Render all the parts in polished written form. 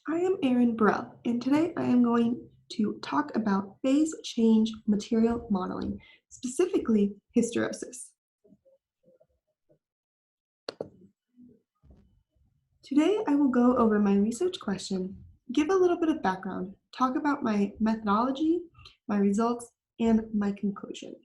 I am Erin Burrell, and today I am going to talk about phase change material modeling, specifically hysteresis. Today I will go over my research question, give a little bit of background, talk about my methodology, my results, and my conclusion.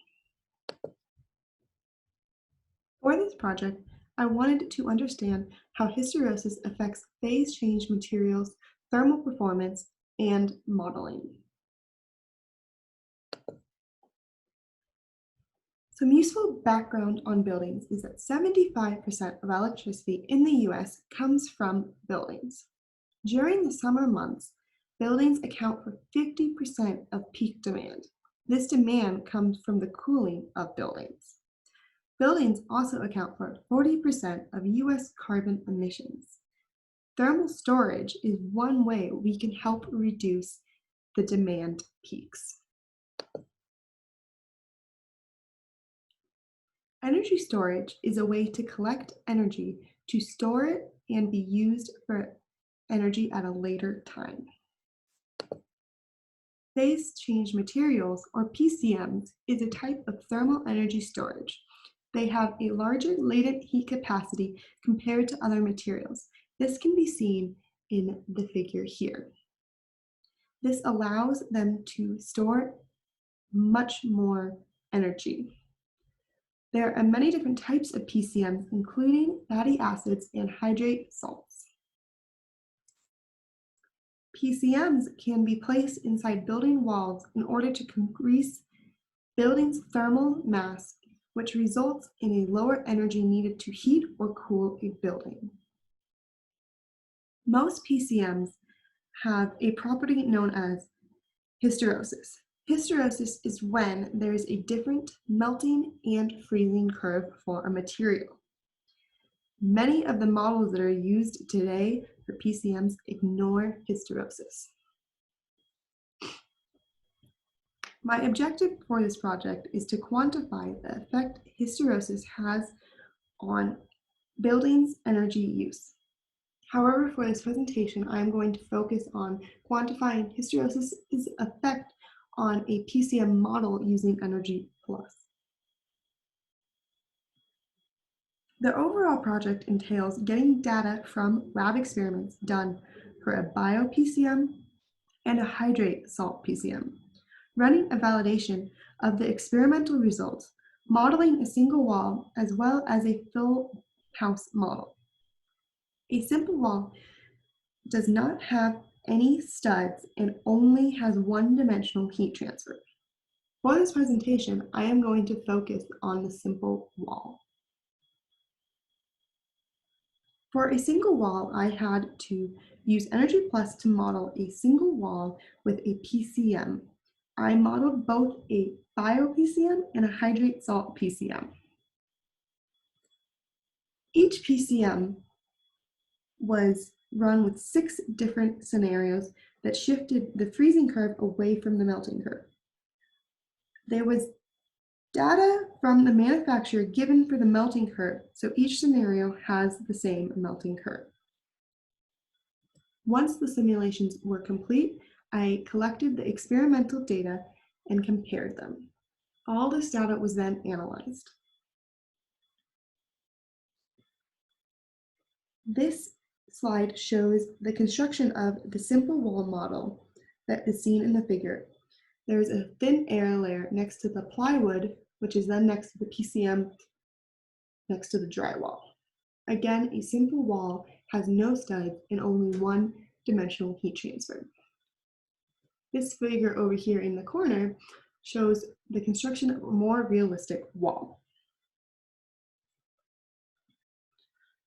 For this project, I wanted to understand how hysteresis affects phase change materials, thermal performance, and modeling. Some useful background on buildings is that 75% of electricity in the US comes from buildings. During the summer months, buildings account for 50% of peak demand. This demand comes from the cooling of buildings. Buildings also account for 40% of US carbon emissions. Thermal storage is one way we can help reduce the demand peaks. Energy storage is a way to collect energy to store it and be used for energy at a later time. Phase change materials, or PCMs, is a type of thermal energy storage. They have a larger latent heat capacity compared to other materials. This can be seen in the figure here. This allows them to store much more energy. There are many different types of PCMs, including fatty acids and hydrate salts. PCMs can be placed inside building walls in order to increase building's thermal mass, which results in a lower energy needed to heat or cool a building. Most PCMs have a property known as hysteresis. Hysteresis is when there is a different melting and freezing curve for a material. Many of the models that are used today for PCMs ignore hysteresis. My objective for this project is to quantify the effect hysteresis has on buildings' energy use. However, for this presentation, I am going to focus on quantifying hysteresis' effect on a PCM model using Energy Plus. The overall project entails getting data from lab experiments done for a bio-PCM and a hydrate salt PCM, running a validation of the experimental results, modeling a single wall as well as a full house model. A simple wall does not have any studs and only has one-dimensional heat transfer. For this presentation, I am going to focus on the simple wall. For a single wall, I had to use Energy Plus to model a single wall with a PCM. I modeled both a bio-PCM and a hydrate salt PCM. Each PCM was run with 6 different scenarios that shifted the freezing curve away from the melting curve. There was data from the manufacturer given for the melting curve, so each scenario has the same melting curve. Once the simulations were complete, I collected the experimental data and compared them. All this data was then analyzed. This slide shows the construction of the simple wall model that is seen in the figure. There is a thin air layer next to the plywood, which is then next to the PCM next to the drywall. Again, a simple wall has no studs and only one-dimensional heat transfer. This figure over here in the corner shows the construction of a more realistic wall.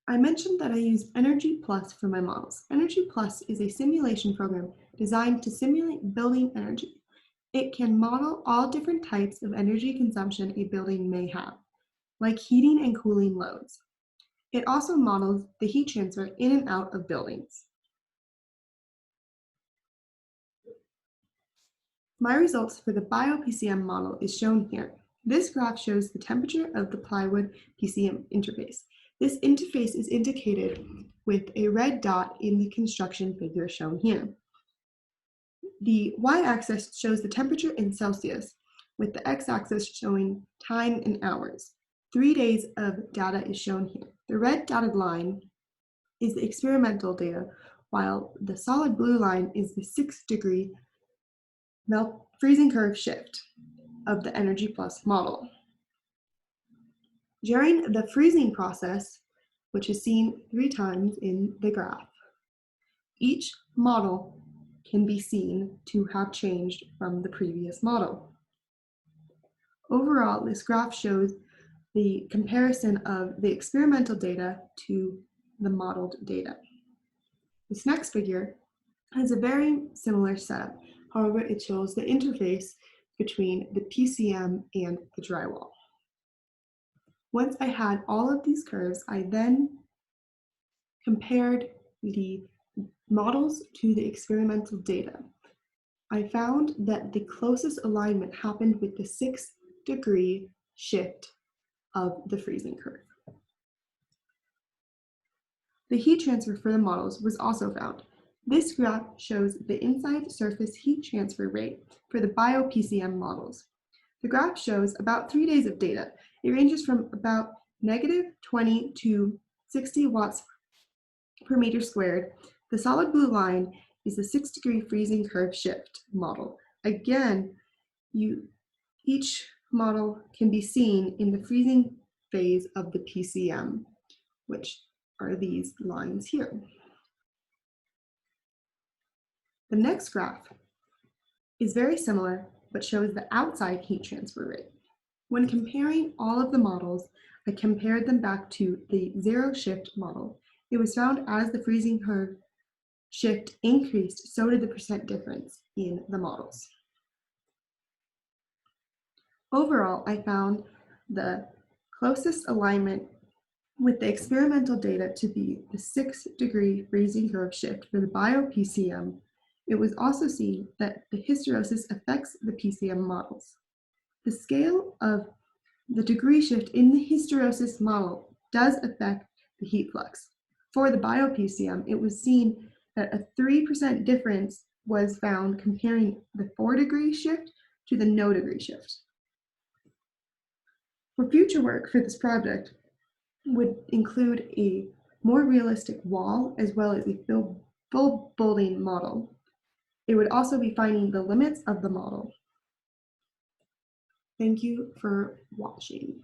I mentioned that I use Energy Plus for my models. Energy Plus is a simulation program designed to simulate building energy. It can model all different types of energy consumption a building may have, like heating and cooling loads. It also models the heat transfer in and out of buildings. My results for the bio-PCM model is shown here. This graph shows the temperature of the plywood PCM interface. This interface is indicated with a red dot in the construction figure shown here. The y-axis shows the temperature in Celsius, with the x-axis showing time in hours. 3 days of data is shown here. The red dotted line is the experimental data, while the solid blue line is the 6-degree freezing curve shift of the Energy Plus model. During the freezing process, which is seen 3 times in the graph, each model can be seen to have changed from the previous model. Overall, this graph shows the comparison of the experimental data to the modeled data. This next figure has a very similar setup. However, it shows the interface between the PCM and the drywall. Once I had all of these curves, I then compared the models to the experimental data. I found that the closest alignment happened with the 6-degree shift of the freezing curve. The heat transfer for the models was also found. This graph shows the inside surface heat transfer rate for the bio-PCM models. The graph shows about 3 days of data. It ranges from about -20 to 60 watts per meter squared. The solid blue line is the 6-degree freezing curve shift model. Again, each model can be seen in the freezing phase of the PCM, which are these lines here. The next graph is very similar, but shows the outside heat transfer rate. When comparing all of the models, I compared them back to the zero shift model. It was found as the freezing curve shift increased, so did the percent difference in the models. Overall, I found the closest alignment with the experimental data to be the 6-degree freezing curve shift for the bio-PCM. It was also seen that the hysteresis affects the PCM models. The scale of the degree shift in the hysteresis model does affect the heat flux. For the bio-PCM, it was seen that a 3% difference was found comparing the 4-degree shift to the no degree shift. For future work for this project would include a more realistic wall as well as a full building model. It would also be finding the limits of the model. Thank you for watching.